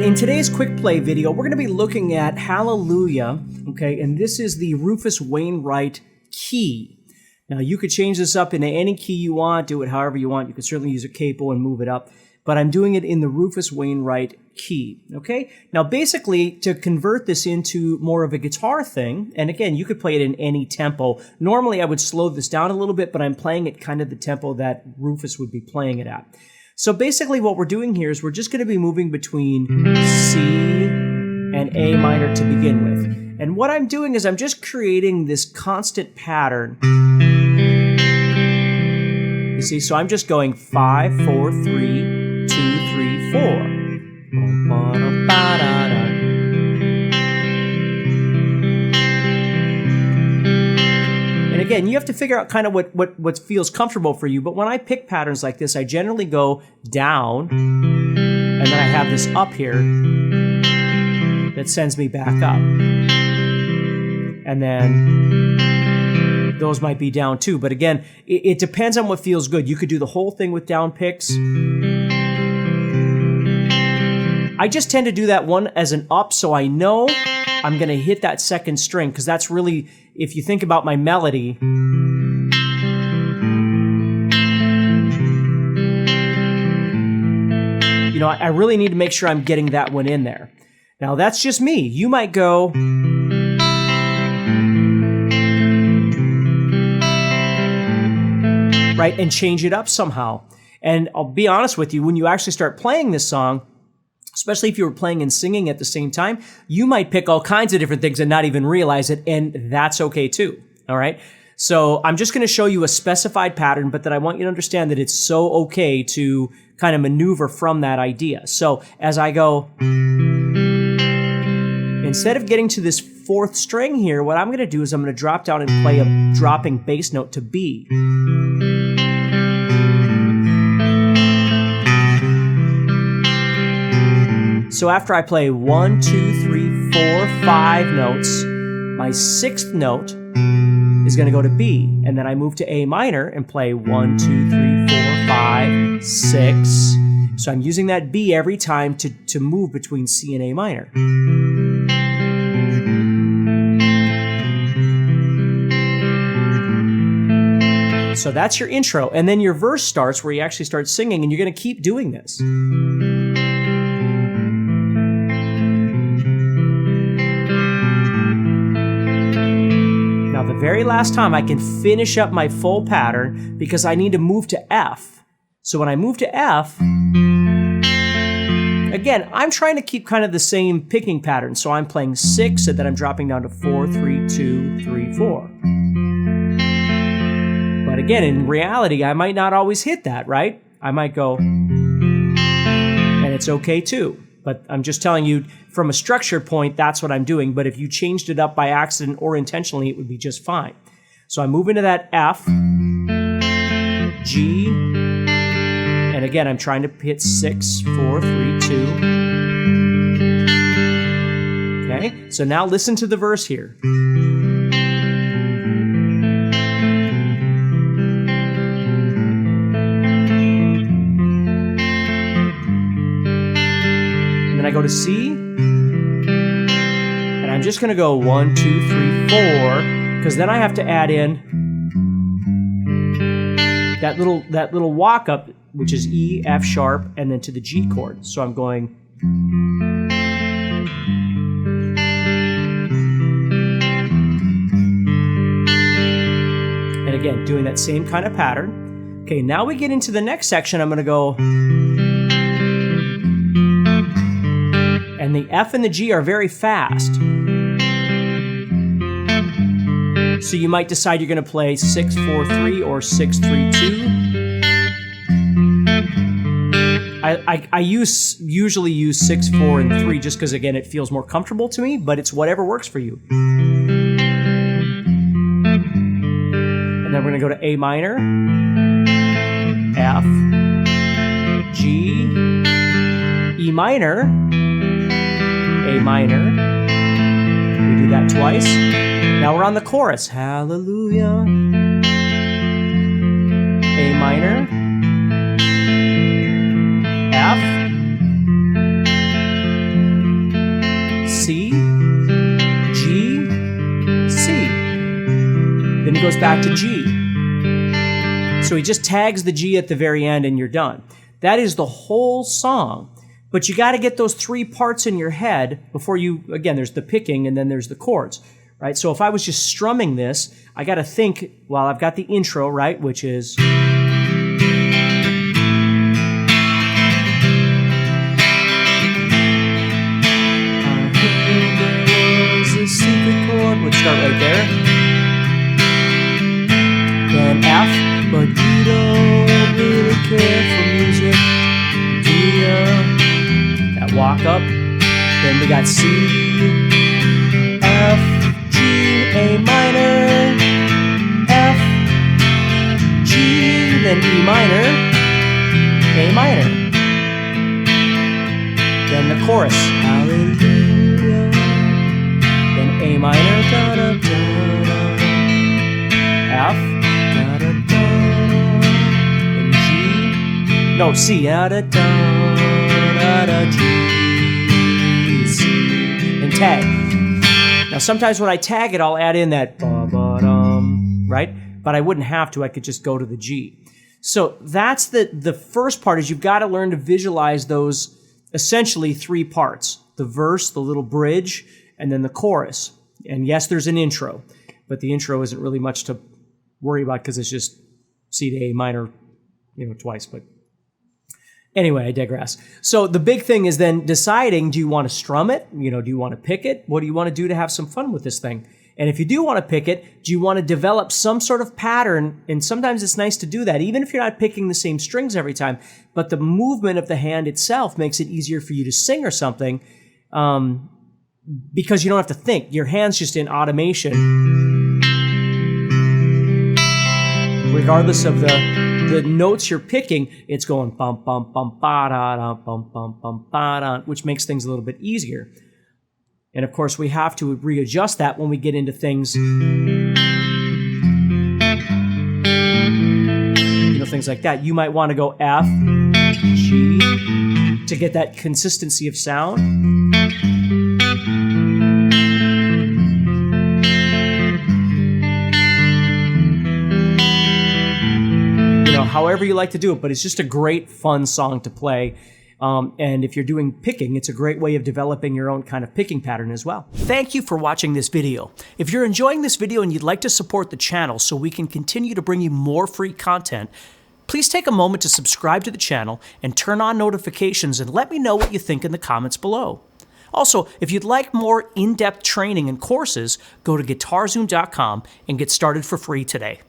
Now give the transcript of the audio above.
right, in today's quick play video, we're going to be looking at Hallelujah, okay, and this is the Rufus Wainwright key. Now, you could change this up into any key you want, do it however you want. You could certainly use a capo and move it up, but I'm doing it in the Rufus Wainwright key, okay? Now, basically, to convert this into more of a guitar thing, and again, you could play it in any tempo. Normally, I would slow this down a little bit, but I'm playing it kind of the tempo that Rufus would be playing it at. So basically what we're doing here is we're just going to be moving between C and A minor to begin with. And what I'm doing is I'm just creating this constant pattern. You see, so I'm just going 5, 4, 3, 2, 3, 4. And again, you have to figure out kind of what feels comfortable for you, but when I pick patterns like this, I generally go down, and then I have this up here that sends me back up. And then those might be down too, but again, it depends on what feels good. You could do the whole thing with down picks. I just tend to do that one as an up, so I know I'm going to hit that second string, because that's really, if you think about my melody, you know, I really need to make sure I'm getting that one in there. Now, that's just me. You might go, right, and change it up somehow. And I'll be honest with you, when you actually start playing this song, especially if you were playing and singing at the same time, you might pick all kinds of different things and not even realize it, and that's okay too, all right? So I'm just going to show you a specified pattern, but that I want you to understand that it's so okay to kind of maneuver from that idea. So as I go, instead of getting to this fourth string here, what I'm going to do is I'm going to drop down and play a dropping bass note to B. So after I play 1, 2, 3, 4, 5 notes, my sixth note is going to go to B, and then I move to A minor and play 1, 2, 3, 4, 5, 6. So I'm using that B every time to move between C and A minor. So that's your intro, and then your verse starts where you actually start singing, and you're going to keep doing this. The very last time I can finish up my full pattern because I need to move to F. So when I move to F, again, I'm trying to keep kind of the same picking pattern. So I'm playing 6 and then I'm dropping down to 4, 3, 2, 3, 4. But again, in reality, I might not always hit that, right? I might go, and it's okay too. But I'm just telling you, from a structure point, that's what I'm doing. But if you changed it up by accident or intentionally, it would be just fine. So I move into that F, G, and again, I'm trying to hit 6, 4, 3, 2. Okay, so now listen to the verse here. I go to C, and I'm just going to go 1, 2, 3, 4, because then I have to add in that little walk up, which is E, F sharp, and then to the G chord. So I'm going, and again, doing that same kind of pattern. Okay, now we get into the next section. I'm going to go, and the F and the G are very fast. So you might decide you're going to play 6, 4, 3 or 6, 3, 2. I usually use 6, 4, and 3 just because, again, it feels more comfortable to me, but it's whatever works for you. And then we're going to go to A minor, F, G, E minor, A minor. We do that twice. Now we're on the chorus. Hallelujah. A minor. F. he goes back to G. So he just tags the G at the very end and you're done. That is the whole song. But you got to get those three parts in your head before you, again, there's the picking and then there's the chords, right? So if I was just strumming this, I got to think, well, I've got the intro, right, which is... would start right there. Then F, but you don't really care for music, do ya? That walk up. Then we got C, F, G, A minor, F, G, then E minor, A minor. Then the chorus. Hallelujah. A minor, da da da, F, da da da, and G, no, C, da da da, da da G, C, and tag. Now sometimes when I tag it, I'll add in that ba-ba-dum, right? But I wouldn't have to, I could just go to the G. So that's the first part, is you've got to learn to visualize those essentially three parts. The verse, the little bridge, and then the chorus. And yes, there's an intro, but the intro isn't really much to worry about because it's just C to A minor, twice. But anyway, I digress. So the big thing is then deciding, do you want to strum it? Do you want to pick it? What do you want to do to have some fun with this thing? And if you do want to pick it, do you want to develop some sort of pattern? And sometimes it's nice to do that, even if you're not picking the same strings every time, but the movement of the hand itself makes it easier for you to sing or something. Because you don't have to think. Your hand's just in automation. Regardless of the notes you're picking, it's going bum bum bum ba da da bum bum bum ba da, which makes things a little bit easier. And of course, we have to readjust that when we get into things, things like that. You might want to go F, G to get that consistency of sound. However you like to do it, but it's just a great, fun song to play. And if you're doing picking, it's a great way of developing your own kind of picking pattern as well. Thank you for watching this video. If you're enjoying this video and you'd like to support the channel so we can continue to bring you more free content, please take a moment to subscribe to the channel and turn on notifications and let me know what you think in the comments below. Also, if you'd like more in-depth training and courses, go to guitarzoom.com and get started for free today.